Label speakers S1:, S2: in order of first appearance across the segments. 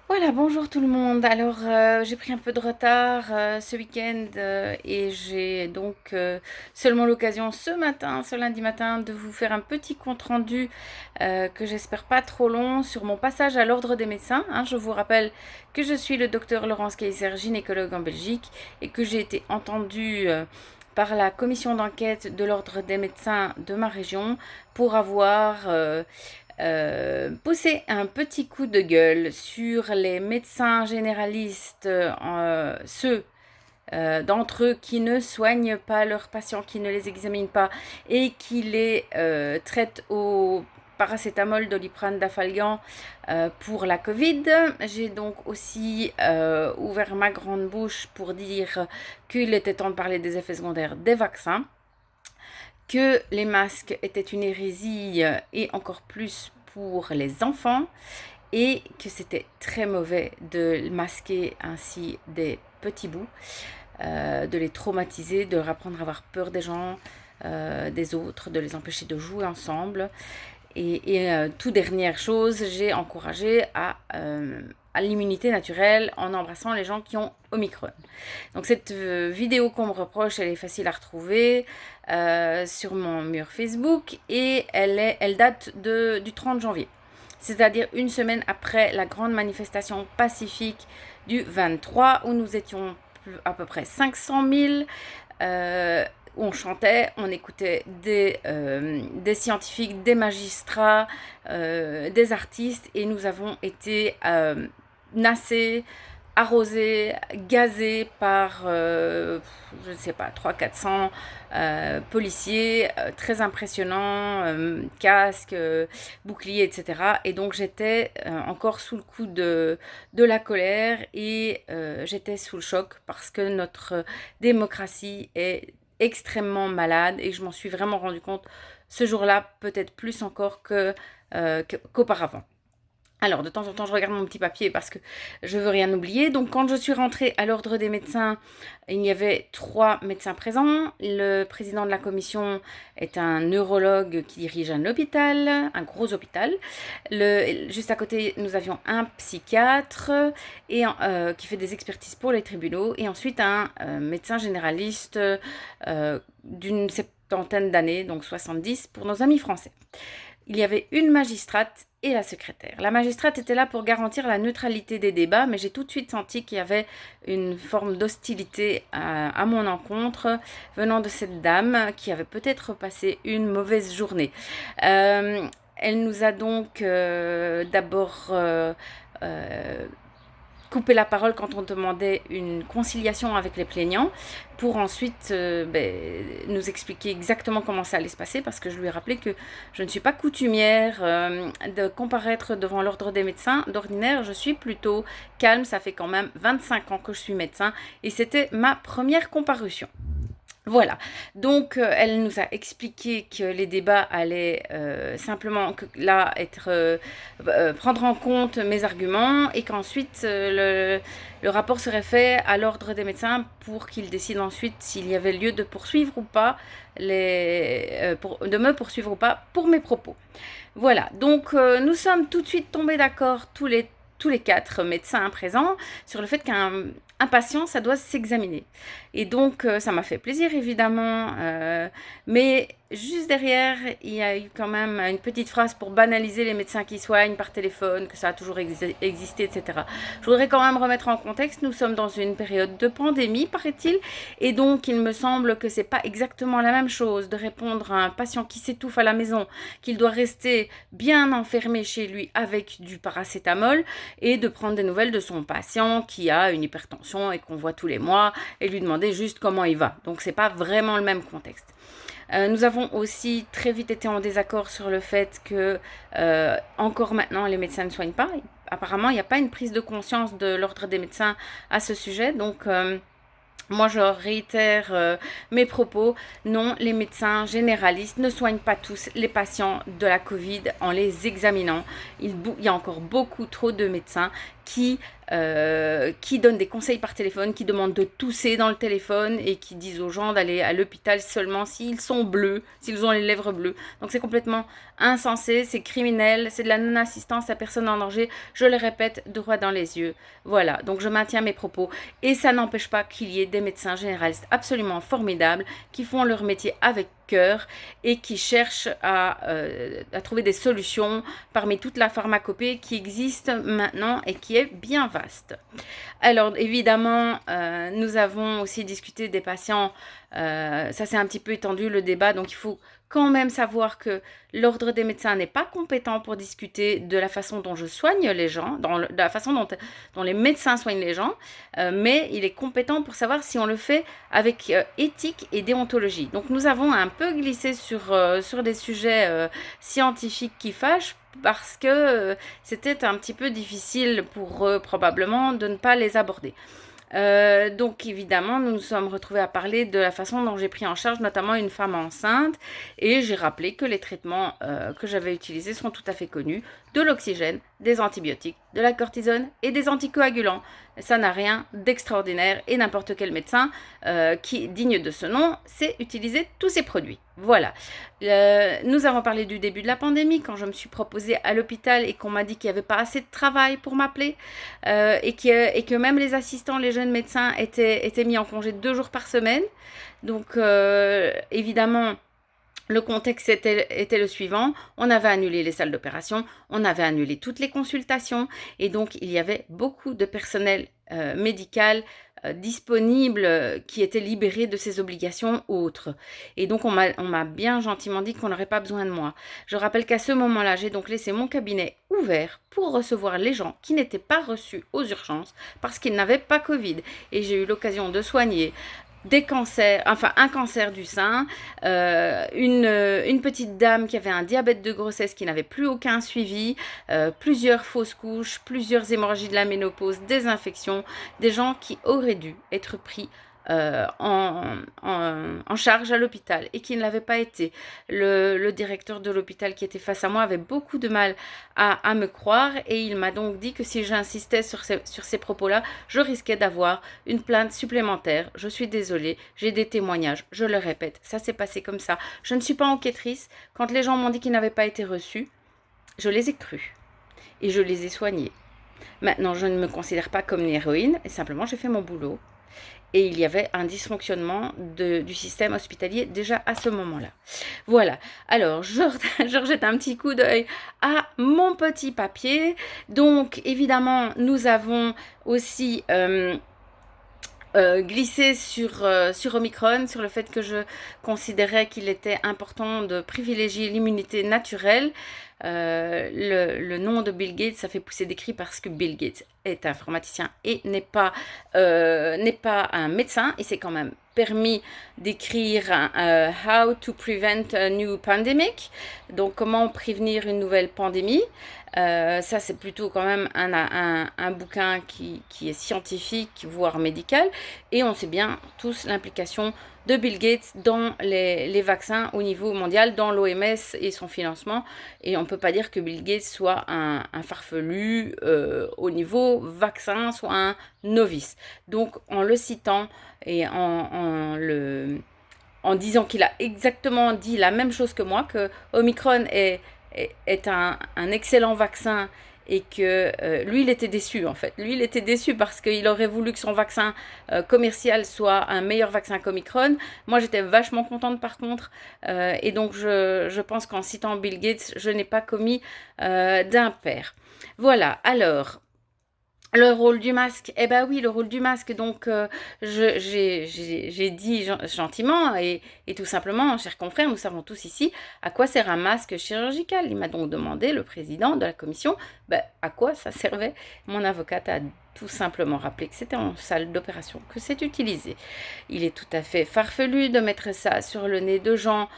S1: Voilà, bonjour tout le monde. Alors, j'ai pris un peu de retard ce week-end et j'ai donc seulement l'occasion ce matin, ce lundi matin, de vous faire un petit compte-rendu que j'espère pas trop long sur mon passage à l'Ordre des médecins, hein. Je vous rappelle que je suis le docteur Laurence Kayser, gynécologue en Belgique, et que j'ai été entendue par la commission d'enquête de l'Ordre des médecins de ma région pour avoir pousser un petit coup de gueule sur les médecins généralistes, ceux d'entre eux qui ne soignent pas leurs patients, qui ne les examinent pas et qui les traitent au paracétamol, doliprane, dafalgan pour la Covid. J'ai donc aussi ouvert ma grande bouche pour dire qu'il était temps de parler des effets secondaires des vaccins, que les masques étaient une hérésie et encore plus pour les enfants, et que c'était très mauvais de masquer ainsi des petits bouts, de les traumatiser, de leur apprendre à avoir peur des gens, des autres, de les empêcher de jouer ensemble. Tout dernière chose, j'ai encouragé à l'immunité naturelle en embrassant les gens qui ont Omicron. Donc cette vidéo qu'on me reproche, elle est facile à retrouver sur mon mur Facebook, et elle date du 30 janvier. C'est-à-dire une semaine après la grande manifestation pacifique du 23, où nous étions à peu près 500 000, où on chantait, on écoutait des scientifiques, des magistrats, des artistes, et nous avons été nassés, arrosés, gazés par, je ne sais pas, 300-400 policiers, très impressionnants, casques, boucliers, etc. Et donc j'étais encore sous le coup de la colère, et j'étais sous le choc parce que notre démocratie est extrêmement malade, et je m'en suis vraiment rendu compte ce jour-là, peut-être plus encore qu'auparavant. Alors, de temps en temps, je regarde mon petit papier parce que je veux rien oublier. Donc, quand je suis rentrée à l'Ordre des médecins, il y avait 3 médecins présents. Le président de la commission est un neurologue qui dirige un hôpital, un gros hôpital. Juste à côté, nous avions un psychiatre qui fait des expertises pour les tribunaux, et ensuite un médecin généraliste d'une septantaine d'années, donc 70 pour nos amis français. Il y avait une magistrate et la secrétaire. La magistrate était là pour garantir la neutralité des débats, mais j'ai tout de suite senti qu'il y avait une forme d'hostilité à mon encontre venant de cette dame qui avait peut-être passé une mauvaise journée. Elle nous a donc d'abord couper la parole quand on demandait une conciliation avec les plaignants, pour ensuite nous expliquer exactement comment ça allait se passer, parce que je lui ai rappelé que je ne suis pas coutumière de comparaître devant l'ordre des médecins. D'ordinaire, je suis plutôt calme, ça fait quand même 25 ans que je suis médecin, et c'était ma première comparution. Voilà, donc elle nous a expliqué que les débats allaient simplement prendre en compte mes arguments, et qu'ensuite le rapport serait fait à l'ordre des médecins pour qu'ils décident ensuite s'il y avait lieu de poursuivre ou pas de me poursuivre ou pas pour mes propos. Voilà, donc nous sommes tout de suite tombés d'accord tous les 4 médecins présents sur le fait qu'un patient, ça doit s'examiner. Et donc, ça m'a fait plaisir, évidemment. Mais juste derrière, il y a eu quand même une petite phrase pour banaliser les médecins qui soignent par téléphone, que ça a toujours existé, etc. Je voudrais quand même remettre en contexte, nous sommes dans une période de pandémie, paraît-il. Et donc, il me semble que c'est pas exactement la même chose de répondre à un patient qui s'étouffe à la maison, qu'il doit rester bien enfermé chez lui avec du paracétamol, et de prendre des nouvelles de son patient qui a une hypertension et qu'on voit tous les mois, et lui demander juste comment il va. Donc c'est pas vraiment le même contexte. Nous avons aussi très vite été en désaccord sur le fait que encore maintenant les médecins ne soignent pas. Apparemment, il n'y a pas une prise de conscience de l'ordre des médecins à ce sujet. Donc Moi, je réitère mes propos. Non, les médecins généralistes ne soignent pas tous les patients de la Covid en les examinant. Il y a encore beaucoup trop de médecins qui donnent des conseils par téléphone, qui demandent de tousser dans le téléphone et qui disent aux gens d'aller à l'hôpital seulement s'ils sont bleus, s'ils ont les lèvres bleues. Donc c'est complètement insensé, c'est criminel, c'est de la non-assistance à personne en danger. Je le répète droit dans les yeux. Voilà, donc je maintiens mes propos. Et ça n'empêche pas qu'il y ait des médecins généralistes absolument formidables qui font leur métier avec cœur et qui cherchent à trouver des solutions parmi toute la pharmacopée qui existe maintenant et qui est bien vaste. Alors évidemment, nous avons aussi discuté des patients, ça c'est un petit peu étendu le débat, donc il faut quand même savoir que l'ordre des médecins n'est pas compétent pour discuter de la façon dont je soigne les gens, de la façon dont les médecins soignent les gens, mais il est compétent pour savoir si on le fait avec éthique et déontologie. Donc nous avons un peu glissé sur des sujets scientifiques qui fâchent parce que c'était un petit peu difficile pour eux probablement de ne pas les aborder. Donc évidemment, nous nous sommes retrouvés à parler de la façon dont j'ai pris en charge notamment une femme enceinte et j'ai rappelé que les traitements que j'avais utilisés sont tout à fait connus, de l'oxygène, des antibiotiques, de la cortisone et des anticoagulants. Ça n'a rien d'extraordinaire et n'importe quel médecin qui digne de ce nom sait utiliser tous ces produits. Voilà. Nous avons parlé du début de la pandémie quand je me suis proposée à l'hôpital et qu'on m'a dit qu'il n'y avait pas assez de travail pour m'appeler et que même les assistants, les jeunes médecins étaient mis en congé 2 jours par semaine. Donc évidemment, le contexte était le suivant, on avait annulé les salles d'opération, on avait annulé toutes les consultations et donc il y avait beaucoup de personnel médical disponible qui était libéré de ses obligations autres. Et donc on m'a bien gentiment dit qu'on n'aurait pas besoin de moi. Je rappelle qu'à ce moment-là, j'ai donc laissé mon cabinet ouvert pour recevoir les gens qui n'étaient pas reçus aux urgences parce qu'ils n'avaient pas Covid. Et j'ai eu l'occasion de soigner des cancers, enfin un cancer du sein, une petite dame qui avait un diabète de grossesse qui n'avait plus aucun suivi, plusieurs fausses couches, plusieurs hémorragies de la ménopause, des infections, des gens qui auraient dû être pris en charge à l'hôpital et qui ne l'avaient pas été. Le directeur de l'hôpital qui était face à moi avait beaucoup de mal à me croire et il m'a donc dit que si j'insistais sur ces propos-là, je risquais d'avoir une plainte supplémentaire. Je suis désolée, j'ai des témoignages, je le répète, ça s'est passé comme ça. Je ne suis pas enquêtrice. Quand les gens m'ont dit qu'ils n'avaient pas été reçus, je les ai crus et je les ai soignés. Maintenant, je ne me considère pas comme une héroïne et simplement j'ai fait mon boulot. Et il y avait un dysfonctionnement du système hospitalier déjà à ce moment-là. Voilà. Alors, je rejette un petit coup d'œil à mon petit papier. Donc, évidemment, nous avons aussi glissé sur Omicron, sur le fait que je considérais qu'il était important de privilégier l'immunité naturelle. Le nom de Bill Gates, ça fait pousser des cris parce que Bill Gates est informaticien et n'est pas un médecin. Il s'est quand même permis d'écrire How to Prevent a New Pandemic, donc comment prévenir une nouvelle pandémie. Ça, c'est plutôt quand même un bouquin qui est scientifique, voire médical, et on sait bien tous l'implication de Bill Gates dans les vaccins au niveau mondial, dans l'OMS et son financement. Et on ne peut pas dire que Bill Gates soit un farfelu au niveau vaccin, soit un novice. Donc en le citant et en disant qu'il a exactement dit la même chose que moi, que Omicron est un excellent vaccin et que lui, il était déçu en fait. Lui, il était déçu parce qu'il aurait voulu que son vaccin commercial soit un meilleur vaccin qu'Omicron. Moi, j'étais vachement contente par contre. Et donc, je pense qu'en citant Bill Gates, je n'ai pas commis d'impair. Voilà, alors... Le rôle du masque, eh ben oui, le rôle du masque, donc j'ai dit gentiment et tout simplement, chers confrères, nous savons tous ici à quoi sert un masque chirurgical. Il m'a donc demandé, le président de la commission, à quoi ça servait. Mon avocate a tout simplement rappelé que c'était en salle d'opération que c'est utilisé. Il est tout à fait farfelu de mettre ça sur le nez de gens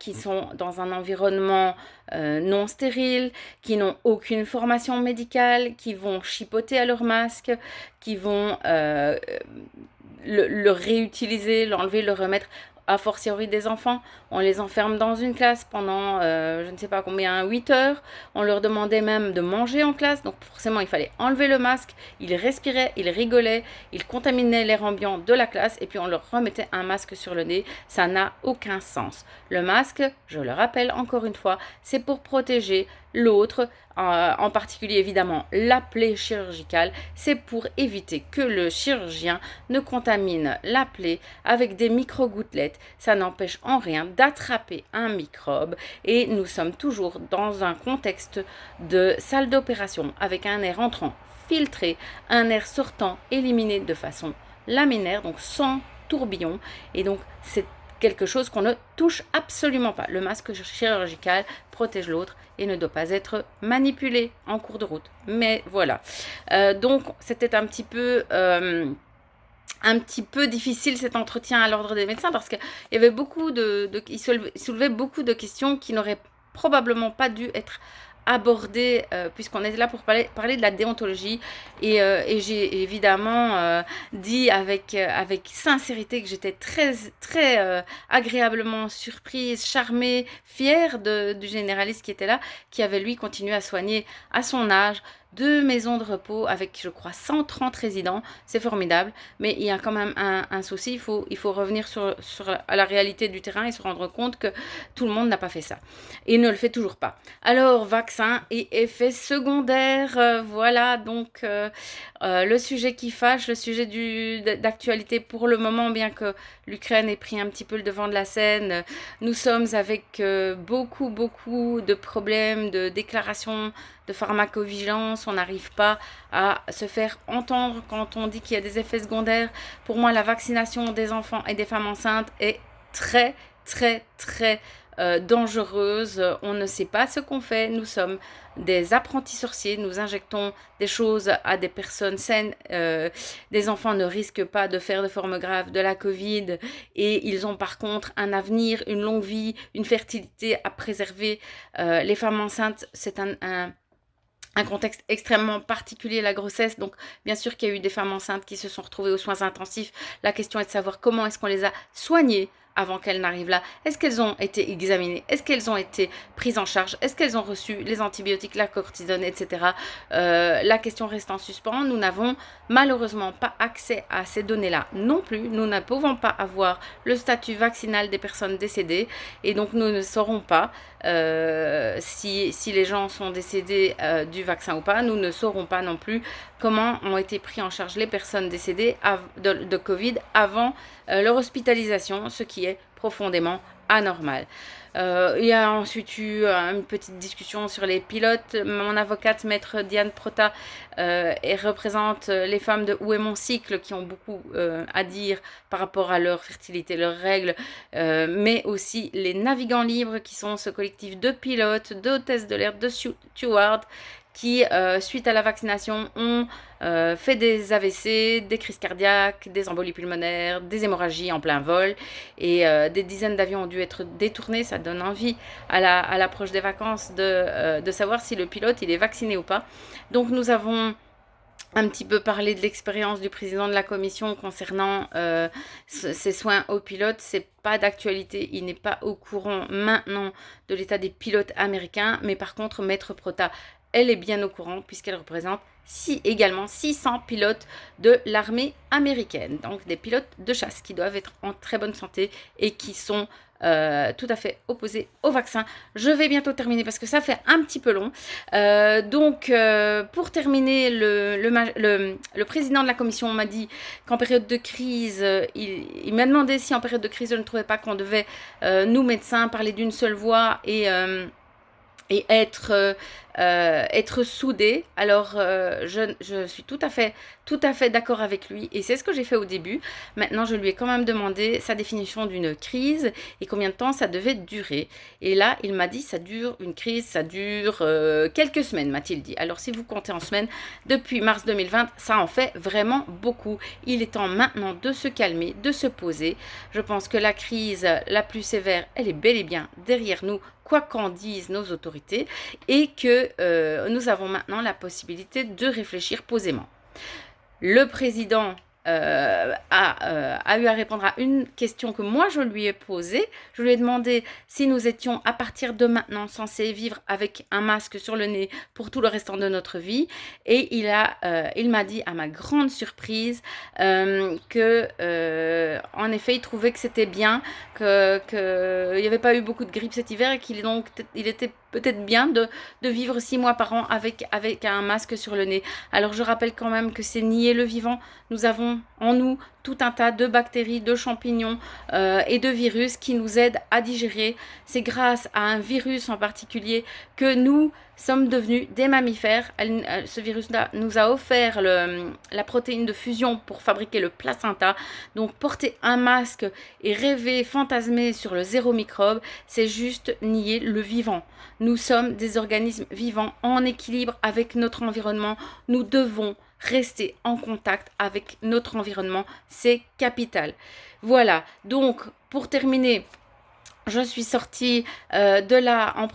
S1: qui sont dans un environnement non stérile, qui n'ont aucune formation médicale, qui vont chipoter à leur masque, qui vont le réutiliser, l'enlever, le remettre. A fortiori des enfants, on les enferme dans une classe pendant je ne sais pas combien, 8 heures. On leur demandait même de manger en classe, donc forcément il fallait enlever le masque. Ils respiraient, ils rigolaient, ils contaminaient l'air ambiant de la classe et puis on leur remettait un masque sur le nez. Ça n'a aucun sens. Le masque, je le rappelle encore une fois, c'est pour protéger l'autre, en particulier évidemment la plaie chirurgicale. C'est pour éviter que le chirurgien ne contamine la plaie avec des micro-gouttelettes. Ça n'empêche en rien d'attraper un microbe et nous sommes toujours dans un contexte de salle d'opération avec un air entrant filtré, un air sortant éliminé de façon laminaire, donc sans tourbillon, et donc c'est quelque chose qu'on ne touche absolument pas. Le masque chirurgical protège l'autre et ne doit pas être manipulé en cours de route. Mais voilà. Donc c'était un petit peu difficile cet entretien à l'ordre des médecins parce qu'il y avait il soulevait beaucoup de questions qui n'auraient probablement pas dû être abordées puisqu'on est là pour parler de la déontologie et j'ai évidemment dit avec sincérité que j'étais très agréablement surprise, charmée, fière du généraliste qui était là, qui avait lui continué à soigner à son âge 2 maisons de repos avec, je crois, 130 résidents. C'est formidable, mais il y a quand même un souci. Il faut revenir à la réalité du terrain et se rendre compte que tout le monde n'a pas fait ça. Et ne le fait toujours pas. Alors, vaccin et effets secondaires. Voilà, donc, le sujet qui fâche, le sujet d'actualité pour le moment, bien que l'Ukraine ait pris un petit peu le devant de la scène. Nous sommes avec beaucoup de problèmes, de déclarations de pharmacovigilance, on n'arrive pas à se faire entendre quand on dit qu'il y a des effets secondaires. Pour moi, la vaccination des enfants et des femmes enceintes est très dangereuse. On ne sait pas ce qu'on fait. Nous sommes des apprentis sorciers. Nous injectons des choses à des personnes saines. Des enfants ne risquent pas de faire de formes graves de la Covid et ils ont par contre un avenir, une longue vie, une fertilité à préserver. Les femmes enceintes, c'est un contexte extrêmement particulier, la grossesse. Donc, bien sûr qu'il y a eu des femmes enceintes qui se sont retrouvées aux soins intensifs. La question est de savoir comment est-ce qu'on les a soignées avant qu'elles n'arrivent là. Est-ce qu'elles ont été examinées? Est-ce qu'elles ont été prises en charge? Est-ce qu'elles ont reçu les antibiotiques, la cortisone, etc. La question reste en suspens. Nous n'avons malheureusement pas accès à ces données-là non plus. Nous ne pouvons pas avoir le statut vaccinal des personnes décédées et donc nous ne saurons pas si les gens sont décédés du vaccin ou pas. Nous ne saurons pas non plus comment ont été pris en charge les personnes décédées de Covid avant leur hospitalisation, ce qui est profondément anormal. Il y a ensuite eu une petite discussion sur les pilotes. Mon avocate, maître Diane Prota, représente les femmes de Où est mon cycle qui ont beaucoup à dire par rapport à leur fertilité, leurs règles, mais aussi les navigants libres qui sont ce collectif de pilotes, d'hôtesses de l'air, de stewards qui, suite à la vaccination, ont fait des AVC, des crises cardiaques, des embolies pulmonaires, des hémorragies en plein vol. Et des dizaines d'avions ont dû être détournés. Ça donne envie à l'approche des vacances de savoir si le pilote il est vacciné ou pas. Donc nous avons un petit peu parlé de l'expérience du président de la commission concernant ses soins aux pilotes. C'est pas d'actualité, il n'est pas au courant maintenant de l'état des pilotes américains, mais par contre, Maître Prota, elle est bien au courant puisqu'elle représente également 600 pilotes de l'armée américaine, donc des pilotes de chasse qui doivent être en très bonne santé et qui sont tout à fait opposés au vaccin. Je vais bientôt terminer parce que ça fait un petit peu long. Donc, pour terminer, le président de la commission m'a dit qu'en période de crise, il m'a demandé si en période de crise, je ne trouvais pas qu'on devait, nous médecins, parler d'une seule voix et être soudés. Alors, je suis tout à fait d'accord avec lui et c'est ce que j'ai fait au début. Maintenant, je lui ai quand même demandé sa définition d'une crise et combien de temps ça devait durer. Et là, il m'a dit, une crise, ça dure quelques semaines, m'a-t-il dit. Alors, si vous comptez en semaines, depuis mars 2020, ça en fait vraiment beaucoup. Il est temps maintenant de se calmer, de se poser. Je pense que la crise la plus sévère, elle est bel et bien derrière nous, quoi qu'en disent nos autorités, et que nous avons maintenant la possibilité de réfléchir posément. Le président a eu à répondre à une question que moi je lui ai posée. Je lui ai demandé si nous étions à partir de maintenant censés vivre avec un masque sur le nez pour tout le restant de notre vie. Et il m'a dit, à ma grande surprise, que en effet il trouvait que c'était bien, qu'il n'y avait pas eu beaucoup de grippe cet hiver et il était peut-être bien de vivre 6 mois par an avec un masque sur le nez. Alors je rappelle quand même que c'est nier le vivant. Nous avons en nous tout un tas de bactéries, de champignons et de virus qui nous aident à digérer. C'est grâce à un virus en particulier que nous sommes devenus des mammifères. Ce virus-là nous a offert la protéine de fusion pour fabriquer le placenta. Donc porter un masque et rêver, fantasmer sur le zéro microbe, c'est juste nier le vivant. Nous sommes des organismes vivants en équilibre avec notre environnement. Nous devons rester en contact avec notre environnement. C'est capital. Voilà, donc pour terminer, je suis sortie de là en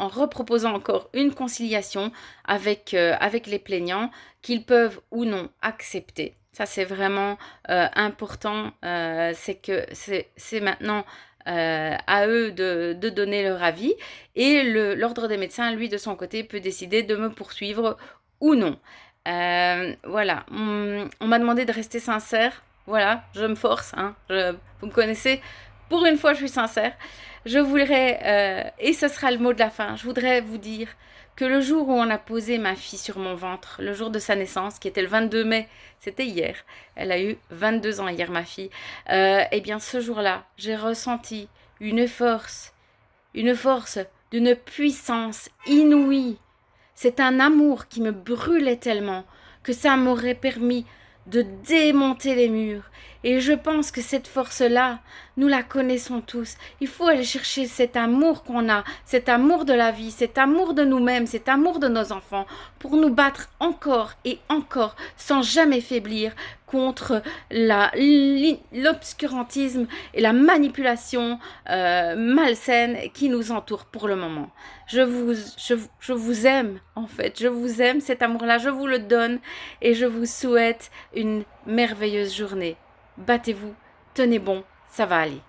S1: reproposant encore une conciliation avec les plaignants qu'ils peuvent ou non accepter. Ça, c'est vraiment important. C'est que c'est maintenant à eux de donner leur avis. Et l'ordre des médecins, lui, de son côté, peut décider de me poursuivre ou non. Voilà, on m'a demandé de rester sincère. Voilà, je me force. Hein. Vous me connaissez. Pour une fois, je suis sincère. Je voudrais, et ce sera le mot de la fin, je voudrais vous dire que le jour où on a posé ma fille sur mon ventre, le jour de sa naissance, qui était le 22 mai, c'était hier, elle a eu 22 ans hier, ma fille, eh bien ce jour-là, j'ai ressenti une force d'une puissance inouïe. C'est un amour qui me brûlait tellement que ça m'aurait permis de démonter les murs. Et je pense que cette force-là, nous la connaissons tous. Il faut aller chercher cet amour qu'on a, cet amour de la vie, cet amour de nous-mêmes, cet amour de nos enfants, pour nous battre encore et encore, sans jamais faiblir, contre l'obscurantisme et la manipulation malsaine qui nous entoure pour le moment. Je vous aime, en fait. Je vous aime, cet amour-là, je vous le donne et je vous souhaite une merveilleuse journée. Battez-vous, tenez bon, ça va aller.